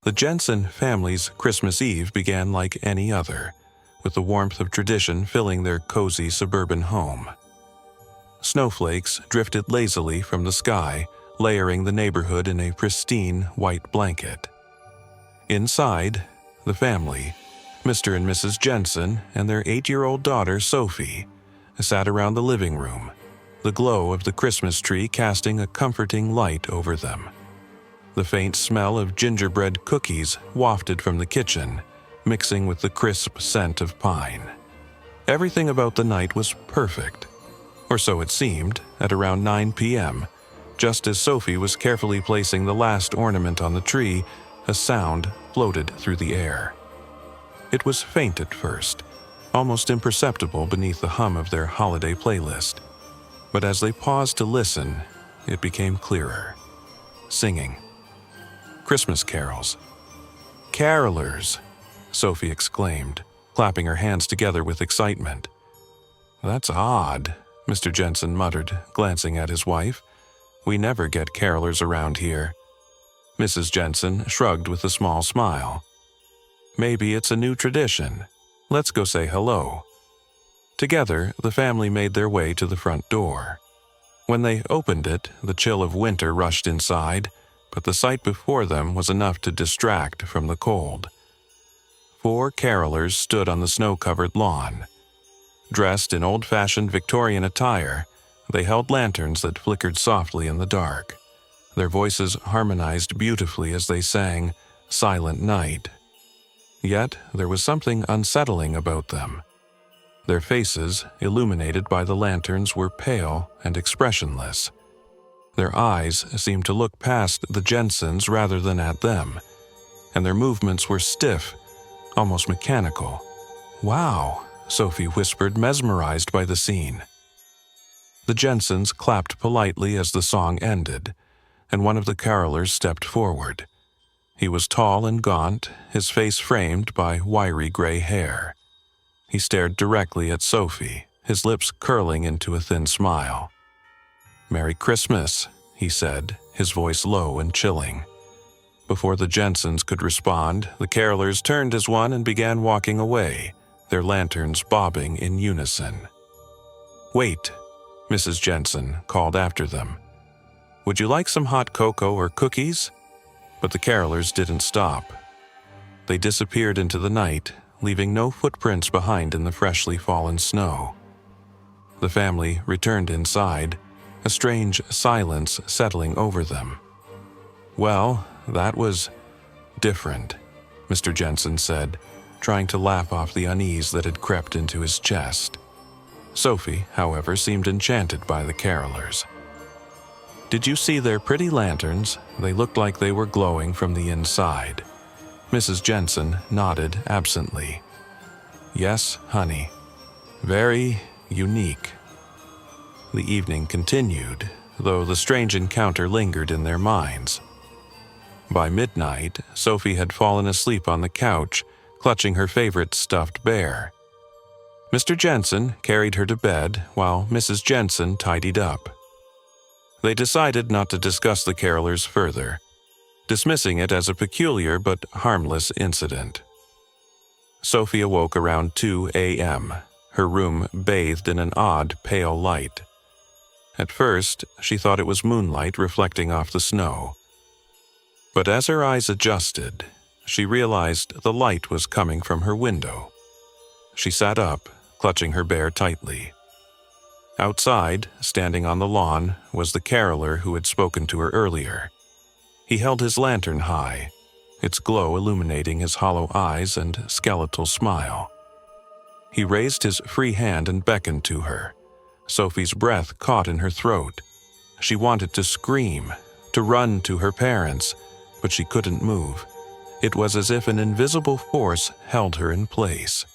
The Jensen family's Christmas Eve began like any other, with the warmth of tradition filling their cozy suburban home. Snowflakes drifted lazily from the sky, layering the neighborhood in a pristine white blanket. Inside, the family, Mr. and Mrs. Jensen and their 8-year-old daughter Sophie, sat around the living room, the glow of the Christmas tree casting a comforting light over them. The faint smell of gingerbread cookies wafted from the kitchen, mixing with the crisp scent of pine. Everything about the night was perfect, or so it seemed, at around 9 p.m., just as Sophie was carefully placing the last ornament on the tree. A sound floated through the air. It was faint at first, almost imperceptible beneath the hum of their holiday playlist. But as they paused to listen, it became clearer. Singing. Christmas carols. "Carolers!" Sophie exclaimed, clapping her hands together with excitement. "That's odd," Mr. Jensen muttered, glancing at his wife. "We never get carolers around here." Mrs. Jensen shrugged with a small smile. "Maybe it's a new tradition. Let's go say hello." Together, the family made their way to the front door. When they opened it, the chill of winter rushed inside, but the sight before them was enough to distract from the cold. 4 carolers stood on the snow-covered lawn. Dressed in old-fashioned Victorian attire, they held lanterns that flickered softly in the dark. Their voices harmonized beautifully as they sang "Silent Night." Yet there was something unsettling about them. Their faces, illuminated by the lanterns, were pale and expressionless. Their eyes seemed to look past the Jensens rather than at them, and their movements were stiff, almost mechanical. "Wow," Sophie whispered, mesmerized by the scene. The Jensens clapped politely as the song ended, and one of the carolers stepped forward. He was tall and gaunt, his face framed by wiry gray hair. He stared directly at Sophie, his lips curling into a thin smile. "Merry Christmas," he said, his voice low and chilling. Before the Jensens could respond, the carolers turned as one and began walking away, their lanterns bobbing in unison. "Wait," Mrs. Jensen called after them. "Would you like some hot cocoa or cookies?" But the carolers didn't stop. They disappeared into the night, leaving no footprints behind in the freshly fallen snow. The family returned inside, a strange silence settling over them. "Well, that was different," Mr. Jensen said, trying to laugh off the unease that had crept into his chest. Sophie, however, seemed enchanted by the carolers. "Did you see their pretty lanterns? They looked like they were glowing from the inside." Mrs. Jensen nodded absently. "Yes, honey. Very unique." The evening continued, though the strange encounter lingered in their minds. By midnight, Sophie had fallen asleep on the couch, clutching her favorite stuffed bear. Mr. Jensen carried her to bed while Mrs. Jensen tidied up. They decided not to discuss the carolers further, dismissing it as a peculiar but harmless incident. Sophie awoke around 2 a.m., her room bathed in an odd, pale light. At first, she thought it was moonlight reflecting off the snow. But as her eyes adjusted, she realized the light was coming from her window. She sat up, clutching her bear tightly. Outside, standing on the lawn, was the caroler who had spoken to her earlier. He held his lantern high, its glow illuminating his hollow eyes and skeletal smile. He raised his free hand and beckoned to her. Sophie's breath caught in her throat. She wanted to scream, to run to her parents, but she couldn't move. It was as if an invisible force held her in place.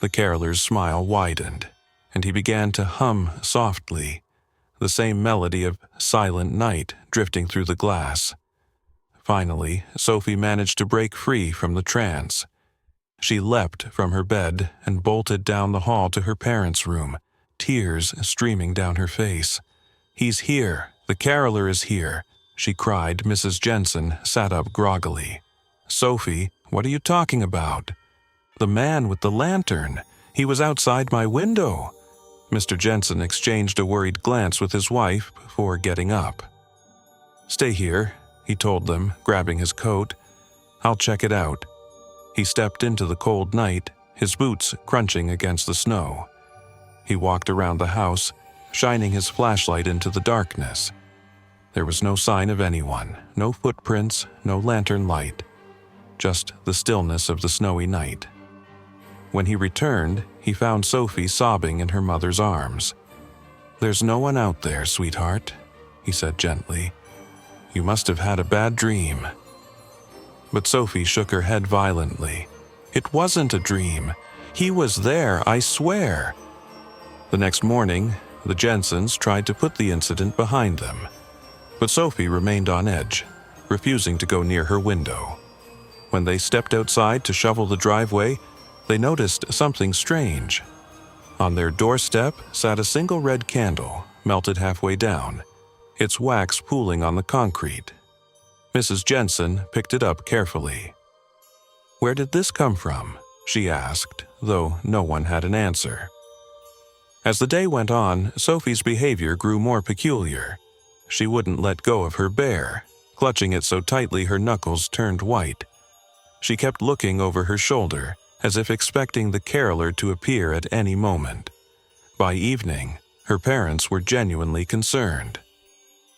The caroler's smile widened, and he began to hum softly, the same melody of Silent Night drifting through the glass. Finally, Sophie managed to break free from the trance. She leapt from her bed and bolted down the hall to her parents' room, tears streaming down her face. "He's here! The caroler is here!" she cried. Mrs. Jensen sat up groggily. "Sophie, what are you talking about?" "The man with the lantern. He was outside my window." Mr. Jensen exchanged a worried glance with his wife before getting up. "Stay here," he told them, grabbing his coat. "I'll check it out." He stepped into the cold night, his boots crunching against the snow. He walked around the house, shining his flashlight into the darkness. There was no sign of anyone, no footprints, no lantern light, just the stillness of the snowy night. When he returned, he found Sophie sobbing in her mother's arms. "There's no one out there, sweetheart," he said gently. "You must have had a bad dream." But Sophie shook her head violently. "It wasn't a dream. He was there, I swear." The next morning, the Jensens tried to put the incident behind them. But Sophie remained on edge, refusing to go near her window. When they stepped outside to shovel the driveway, they noticed something strange. On their doorstep sat a single red candle, melted halfway down, its wax pooling on the concrete. Mrs. Jensen picked it up carefully. "Where did this come from?" she asked, though no one had an answer. As the day went on, Sophie's behavior grew more peculiar. She wouldn't let go of her bear, clutching it so tightly her knuckles turned white. She kept looking over her shoulder, as if expecting the caroler to appear at any moment. By evening, her parents were genuinely concerned.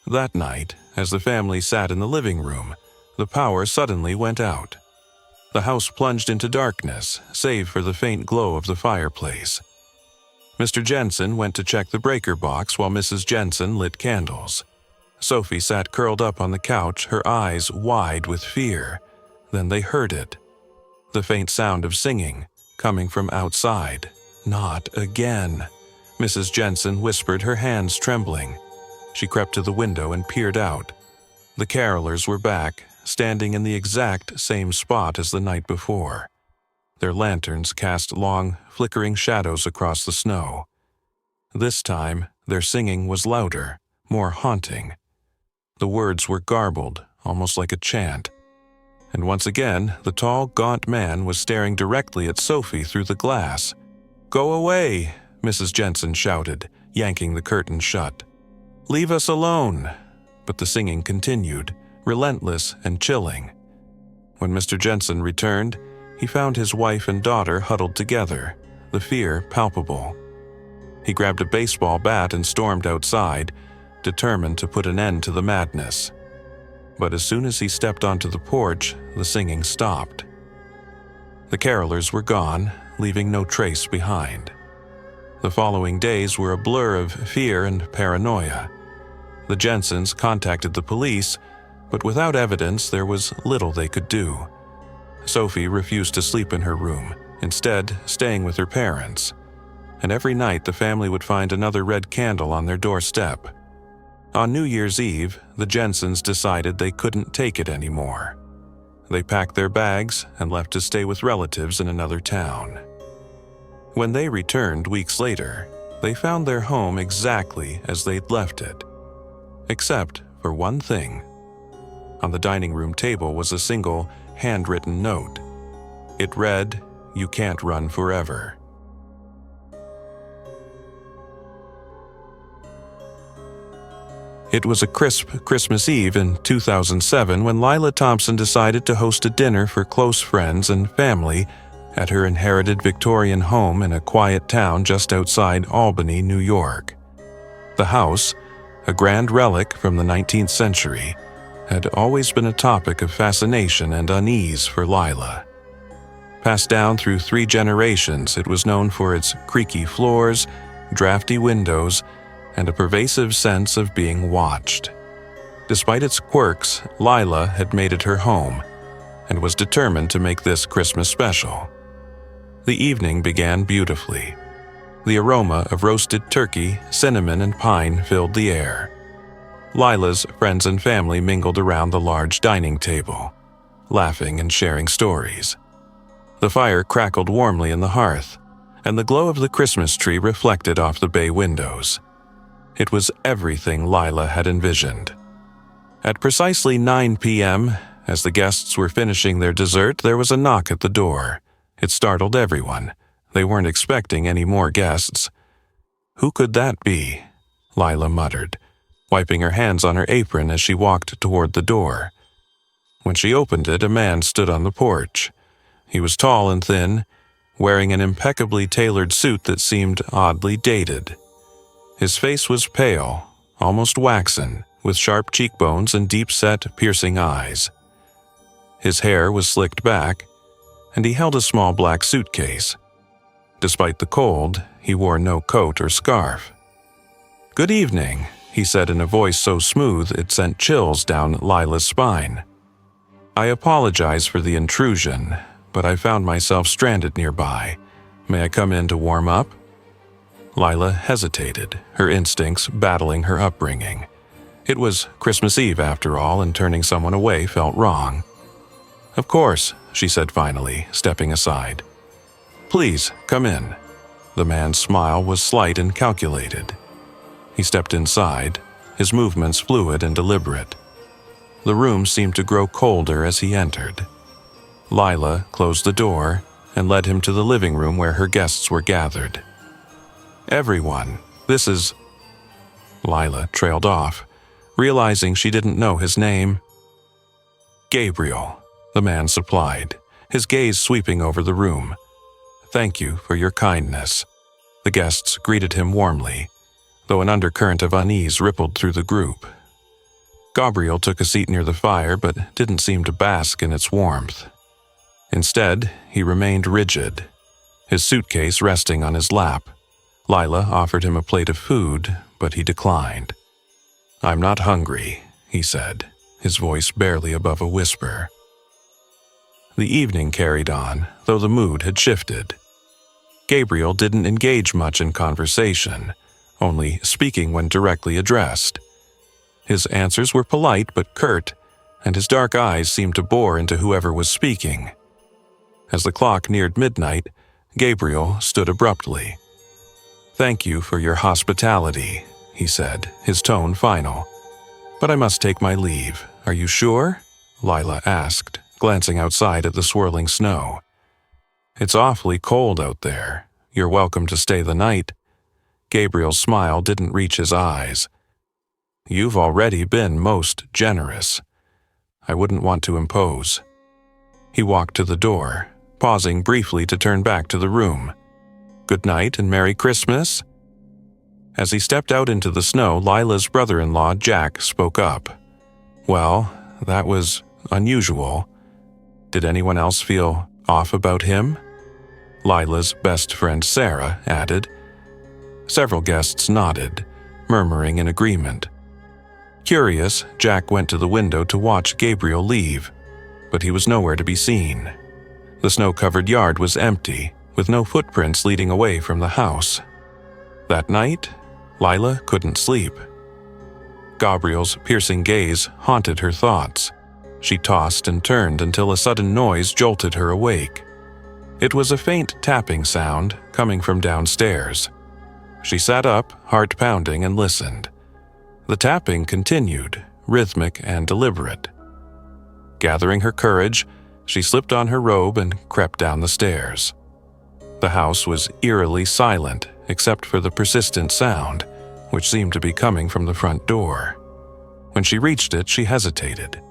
That night, as the family sat in the living room, the power suddenly went out. The house plunged into darkness, save for the faint glow of the fireplace. Mr. Jensen went to check the breaker box while Mrs. Jensen lit candles. Sophie sat curled up on the couch, her eyes wide with fear. Then they heard it. The faint sound of singing, coming from outside. "Not again," Mrs. Jensen whispered, her hands trembling. She crept to the window and peered out. The carolers were back, standing in the exact same spot as the night before. Their lanterns cast long, flickering shadows across the snow. This time, their singing was louder, more haunting. The words were garbled, almost like a chant. And once again, the tall, gaunt man was staring directly at Sophie through the glass. "Go away," Mrs. Jensen shouted, yanking the curtain shut. "Leave us alone." But the singing continued, relentless and chilling. When Mr. Jensen returned, he found his wife and daughter huddled together, the fear palpable. He grabbed a baseball bat and stormed outside, determined to put an end to the madness. But as soon as he stepped onto the porch, the singing stopped. The carolers were gone, leaving no trace behind. The following days were a blur of fear and paranoia. The Jensens contacted the police, but without evidence there was little they could do. Sophie refused to sleep in her room, instead staying with her parents. And every night the family would find another red candle on their doorstep. On New Year's Eve, the Jensens decided they couldn't take it anymore. They packed their bags and left to stay with relatives in another town. When they returned weeks later, they found their home exactly as they'd left it. Except for one thing. On the dining room table was a single, handwritten note. It read, "You can't run forever." It was a crisp Christmas Eve in 2007 when Lila Thompson decided to host a dinner for close friends and family at her inherited Victorian home in a quiet town just outside Albany, New York. The house, a grand relic from the 19th century, had always been a topic of fascination and unease for Lila. Passed down through 3 generations, it was known for its creaky floors, drafty windows, and a pervasive sense of being watched. Despite its quirks, Lila had made it her home and was determined to make this Christmas special. The evening began beautifully. The aroma of roasted turkey, cinnamon, and pine filled the air. Lila's friends and family mingled around the large dining table, laughing and sharing stories. The fire crackled warmly in the hearth, and the glow of the Christmas tree reflected off the bay windows. It was everything Lila had envisioned. At precisely 9 p.m., As the guests were finishing their dessert, there was a knock at the door. It startled everyone. They weren't expecting any more guests. "Who could that be?" Lila muttered, wiping her hands on her apron as she walked toward the door. When she opened it, a man stood on the porch. He was tall and thin, wearing an impeccably tailored suit that seemed oddly dated. His face was pale, almost waxen, with sharp cheekbones and deep-set, piercing eyes. His hair was slicked back, and he held a small black suitcase. Despite the cold, he wore no coat or scarf. "Good evening," he said in a voice so smooth it sent chills down Lila's spine. "I apologize for the intrusion, but I found myself stranded nearby. May I come in to warm up?" Lila hesitated, her instincts battling her upbringing. It was Christmas Eve after all, and turning someone away felt wrong. "Of course," she said finally, stepping aside. "Please, come in." The man's smile was slight and calculated. He stepped inside, his movements fluid and deliberate. The room seemed to grow colder as he entered. Lila closed the door and led him to the living room where her guests were gathered. "Everyone, this is—" Lila trailed off, realizing she didn't know his name. "Gabriel," the man supplied, his gaze sweeping over the room. "Thank you for your kindness." The guests greeted him warmly, though an undercurrent of unease rippled through the group. Gabriel took a seat near the fire but didn't seem to bask in its warmth. Instead, he remained rigid, his suitcase resting on his lap. Lila offered him a plate of food, but he declined. "I'm not hungry," he said, his voice barely above a whisper. The evening carried on, though the mood had shifted. Gabriel didn't engage much in conversation, only speaking when directly addressed. His answers were polite but curt, and his dark eyes seemed to bore into whoever was speaking. As the clock neared midnight, Gabriel stood abruptly. "Thank you for your hospitality," he said, his tone final. "But I must take my leave. Are you sure?" Lila asked, glancing outside at the swirling snow. "It's awfully cold out there. You're welcome to stay the night." Gabriel's smile didn't reach his eyes. "You've already been most generous. I wouldn't want to impose." He walked to the door, pausing briefly to turn back to the room. "Good night and Merry Christmas." As he stepped out into the snow, Lila's brother-in-law, Jack, spoke up. "Well, that was unusual. Did anyone else feel off about him?" Lila's best friend, Sarah, added. Several guests nodded, murmuring in agreement. Curious, Jack went to the window to watch Gabriel leave, but he was nowhere to be seen. The snow-covered yard was empty, with no footprints leading away from the house. That night, Lila couldn't sleep. Gabriel's piercing gaze haunted her thoughts. She tossed and turned until a sudden noise jolted her awake. It was a faint tapping sound coming from downstairs. She sat up, heart pounding, and listened. The tapping continued, rhythmic and deliberate. Gathering her courage, she slipped on her robe and crept down the stairs. The house was eerily silent except for the persistent sound, which seemed to be coming from the front door. When she reached it, she hesitated.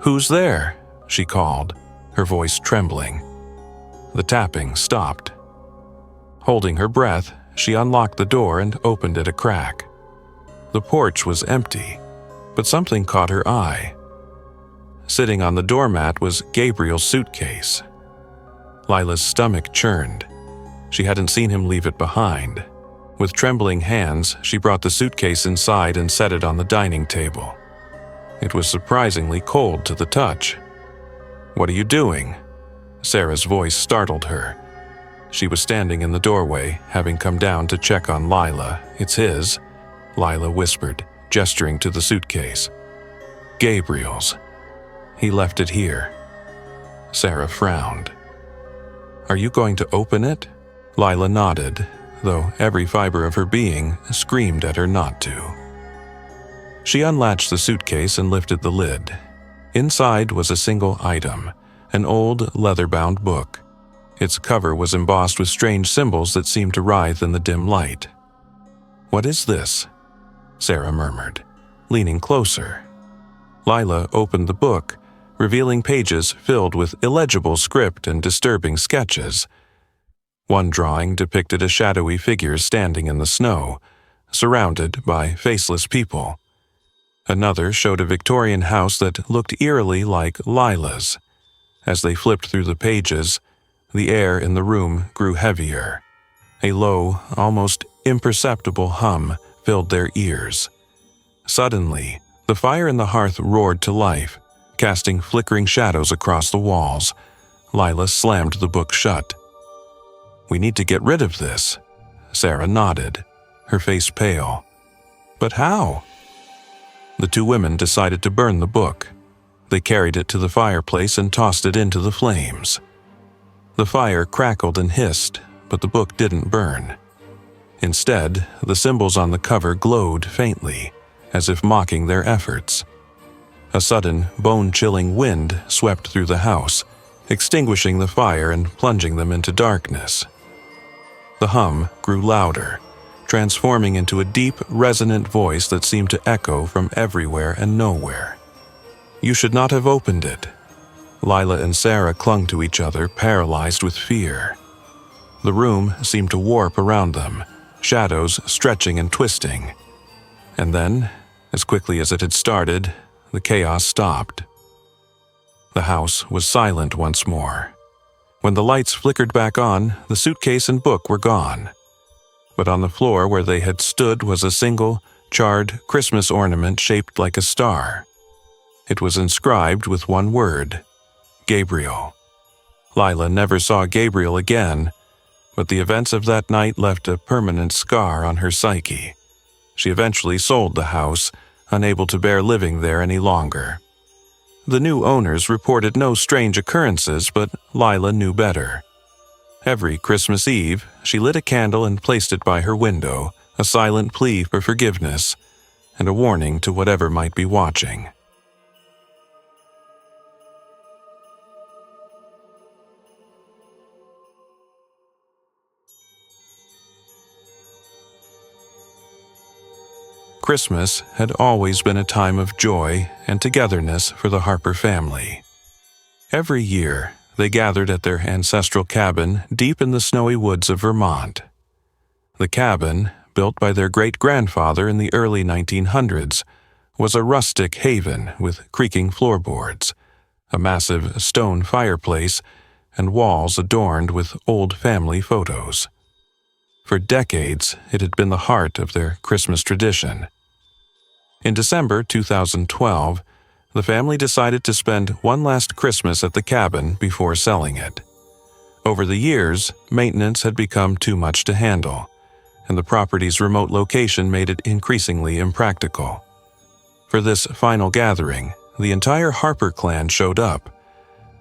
"Who's there?" she called, her voice trembling. The tapping stopped. Holding her breath, she unlocked the door and opened it a crack. The porch was empty, but something caught her eye. Sitting on the doormat was Gabriel's suitcase. Lila's stomach churned. She hadn't seen him leave it behind. With trembling hands, she brought the suitcase inside and set it on the dining table. It was surprisingly cold to the touch. "What are you doing?" Sarah's voice startled her. She was standing in the doorway, having come down to check on Lila. "It's his," Lila whispered, gesturing to the suitcase. "Gabriel's. He left it here." Sarah frowned. "Are you going to open it?" Lila nodded, though every fiber of her being screamed at her not to. She unlatched the suitcase and lifted the lid. Inside was a single item, an old leather-bound book. Its cover was embossed with strange symbols that seemed to writhe in the dim light. "What is this?" Sarah murmured, leaning closer. Lila opened the book, revealing pages filled with illegible script and disturbing sketches. One drawing depicted a shadowy figure standing in the snow, surrounded by faceless people. Another showed a Victorian house that looked eerily like Lila's. As they flipped through the pages, the air in the room grew heavier. A low, almost imperceptible hum filled their ears. Suddenly, the fire in the hearth roared to life, casting flickering shadows across the walls. Lila slammed the book shut. "We need to get rid of this." Sarah nodded, her face pale. "But how?" The two women decided to burn the book. They carried it to the fireplace and tossed it into the flames. The fire crackled and hissed, but the book didn't burn. Instead, the symbols on the cover glowed faintly, as if mocking their efforts. A sudden, bone-chilling wind swept through the house, extinguishing the fire and plunging them into darkness. The hum grew louder, transforming into a deep, resonant voice that seemed to echo from everywhere and nowhere. "You should not have opened it." Lila and Sarah clung to each other, paralyzed with fear. The room seemed to warp around them, shadows stretching and twisting. And then, as quickly as it had started, the chaos stopped. The house was silent once more. When the lights flickered back on, the suitcase and book were gone. But on the floor where they had stood was a single, charred Christmas ornament shaped like a star. It was inscribed with one word: Gabriel. Lila never saw Gabriel again, but the events of that night left a permanent scar on her psyche. She eventually sold the house, unable to bear living there any longer. The new owners reported no strange occurrences, but Lila knew better. Every Christmas Eve, she lit a candle and placed it by her window, a silent plea for forgiveness and a warning to whatever might be watching. Christmas had always been a time of joy and togetherness for the Harper family. Every year, they gathered at their ancestral cabin deep in the snowy woods of Vermont. The cabin, built by their great-grandfather in the early 1900s, was a rustic haven with creaking floorboards, a massive stone fireplace, and walls adorned with old family photos. For decades, it had been the heart of their Christmas tradition. In December 2012, the family decided to spend one last Christmas at the cabin before selling it. Over the years, maintenance had become too much to handle, and the property's remote location made it increasingly impractical. For this final gathering, the entire Harper clan showed up: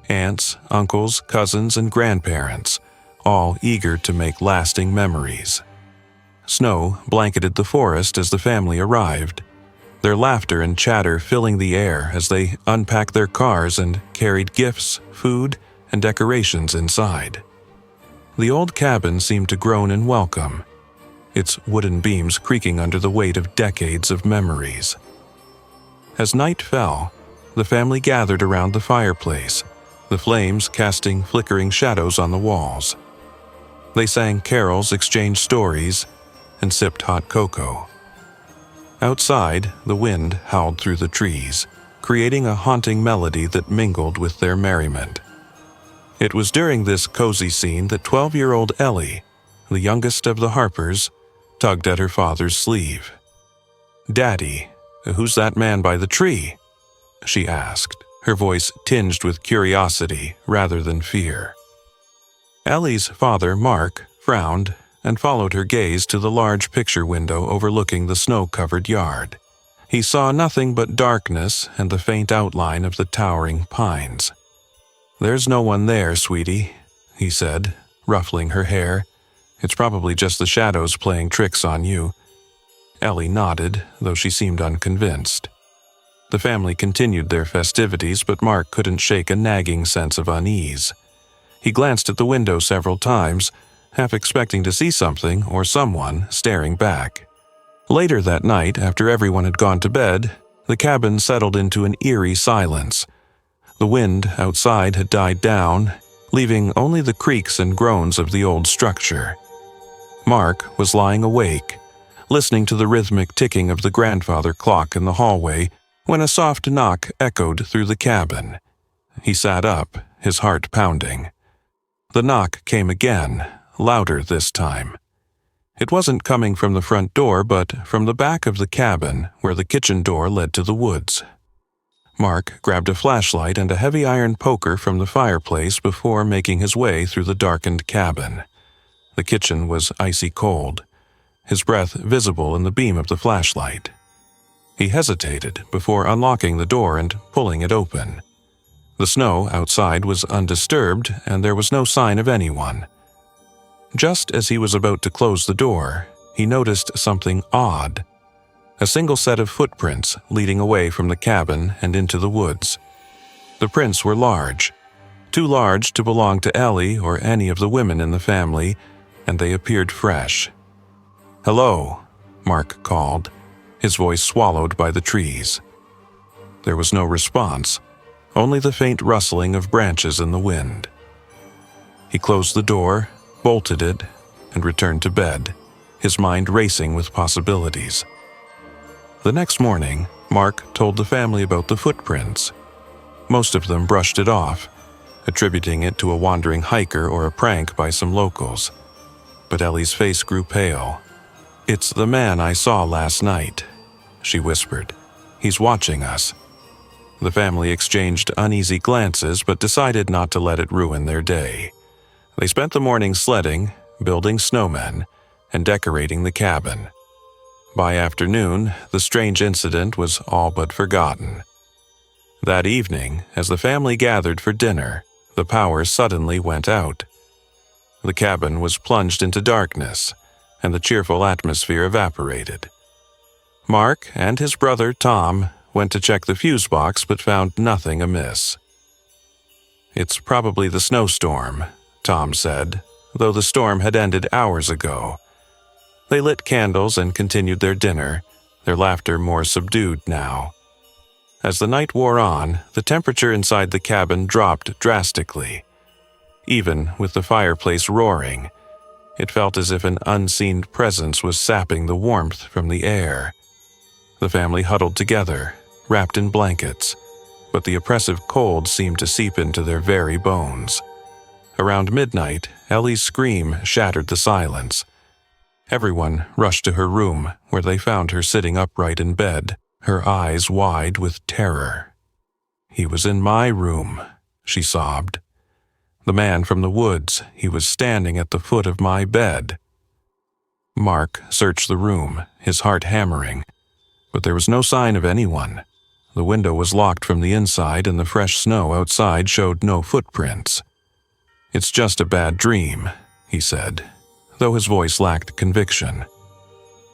aunts, uncles, cousins, and grandparents, all eager to make lasting memories. Snow blanketed the forest as the family arrived, their laughter and chatter filling the air as they unpacked their cars and carried gifts, food, and decorations inside. The old cabin seemed to groan in welcome, its wooden beams creaking under the weight of decades of memories. As night fell, the family gathered around the fireplace, the flames casting flickering shadows on the walls. They sang carols, exchanged stories, and sipped hot cocoa. Outside, the wind howled through the trees, creating a haunting melody that mingled with their merriment. It was during this cozy scene that 12-year-old Ellie, the youngest of the Harpers, tugged at her father's sleeve. "Daddy, who's that man by the tree?" she asked, her voice tinged with curiosity rather than fear. Ellie's father, Mark, frowned and followed her gaze to the large picture window overlooking the snow-covered yard. He saw nothing but darkness and the faint outline of the towering pines. "There's no one there, sweetie," he said, ruffling her hair. "It's probably just the shadows playing tricks on you." Ellie nodded, though she seemed unconvinced. The family continued their festivities, but Mark couldn't shake a nagging sense of unease. He glanced at the window several times, half expecting to see something or someone staring back. Later that night, after everyone had gone to bed, the cabin settled into an eerie silence. The wind outside had died down, leaving only the creaks and groans of the old structure. Mark was lying awake, listening to the rhythmic ticking of the grandfather clock in the hallway when a soft knock echoed through the cabin. He sat up, his heart pounding. The knock came again, louder this time. It wasn't coming from the front door, but from the back of the cabin where the kitchen door led to the woods. Mark grabbed a flashlight and a heavy iron poker from the fireplace before making his way through the darkened cabin. The kitchen was icy cold, his breath visible in the beam of the flashlight. He hesitated before unlocking the door and pulling it open. The snow outside was undisturbed, and there was no sign of anyone. Just as he was about to close the door, he noticed something odd. A single set of footprints leading away from the cabin and into the woods. The prints were large, too large to belong to Ellie or any of the women in the family, and they appeared fresh. "Hello," Mark called, his voice swallowed by the trees. There was no response, only the faint rustling of branches in the wind. He closed the door, bolted it, and returned to bed, his mind racing with possibilities. The next morning, Mark told the family about the footprints. Most of them brushed it off, attributing it to a wandering hiker or a prank by some locals. But Ellie's face grew pale. "It's the man I saw last night," she whispered. "He's watching us." The family exchanged uneasy glances but decided not to let it ruin their day. They spent the morning sledding, building snowmen, and decorating the cabin. By afternoon, the strange incident was all but forgotten. That evening, as the family gathered for dinner, the power suddenly went out. The cabin was plunged into darkness, and the cheerful atmosphere evaporated. Mark and his brother Tom went to check the fuse box but found nothing amiss. "It's probably the snowstorm," Tom said, though the storm had ended hours ago. They lit candles and continued their dinner, their laughter more subdued now. As the night wore on, the temperature inside the cabin dropped drastically. Even with the fireplace roaring, it felt as if an unseen presence was sapping the warmth from the air. The family huddled together, wrapped in blankets, but the oppressive cold seemed to seep into their very bones. Around midnight, Ellie's scream shattered the silence. Everyone rushed to her room, where they found her sitting upright in bed, her eyes wide with terror. "He was in my room," she sobbed. "The man from the woods, he was standing at the foot of my bed." Mark searched the room, his heart hammering, but there was no sign of anyone. The window was locked from the inside, and the fresh snow outside showed no footprints. "It's just a bad dream," he said, though his voice lacked conviction.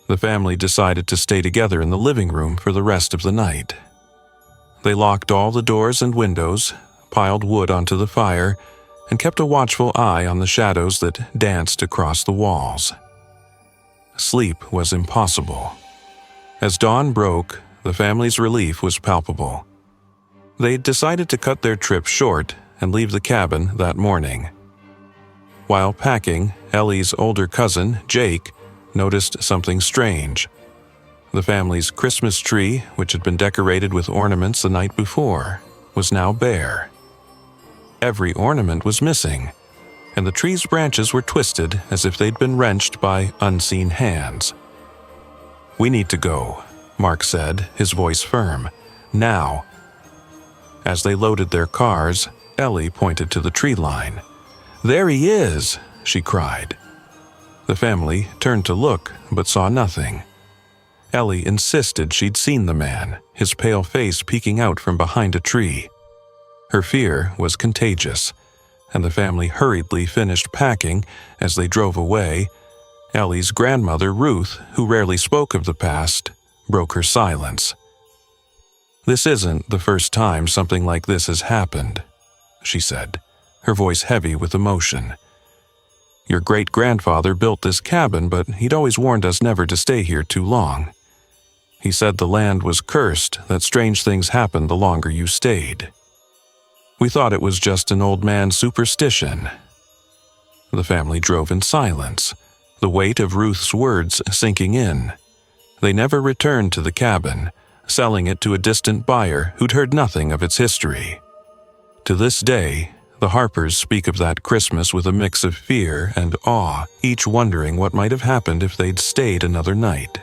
The family decided to stay together in the living room for the rest of the night. They locked all the doors and windows, piled wood onto the fire, and kept a watchful eye on the shadows that danced across the walls. Sleep was impossible. As dawn broke, the family's relief was palpable. They decided to cut their trip short and leave the cabin that morning. While packing, Ellie's older cousin, Jake, noticed something strange. The family's Christmas tree, which had been decorated with ornaments the night before, was now bare. Every ornament was missing, and the tree's branches were twisted as if they'd been wrenched by unseen hands. "We need to go," Mark said, his voice firm. "Now." As they loaded their cars, Ellie pointed to the tree line. "There he is!" she cried. The family turned to look, but saw nothing. Ellie insisted she'd seen the man, his pale face peeking out from behind a tree. Her fear was contagious, and the family hurriedly finished packing as they drove away. Ellie's grandmother, Ruth, who rarely spoke of the past, broke her silence. "This isn't the first time something like this has happened," she said, her voice heavy with emotion. "Your great-grandfather built this cabin, but he'd always warned us never to stay here too long. He said the land was cursed, that strange things happened the longer you stayed. We thought it was just an old man's superstition." The family drove in silence, the weight of Ruth's words sinking in. They never returned to the cabin, selling it to a distant buyer who'd heard nothing of its history. To this day, the Harpers speak of that Christmas with a mix of fear and awe, each wondering what might have happened if they'd stayed another night.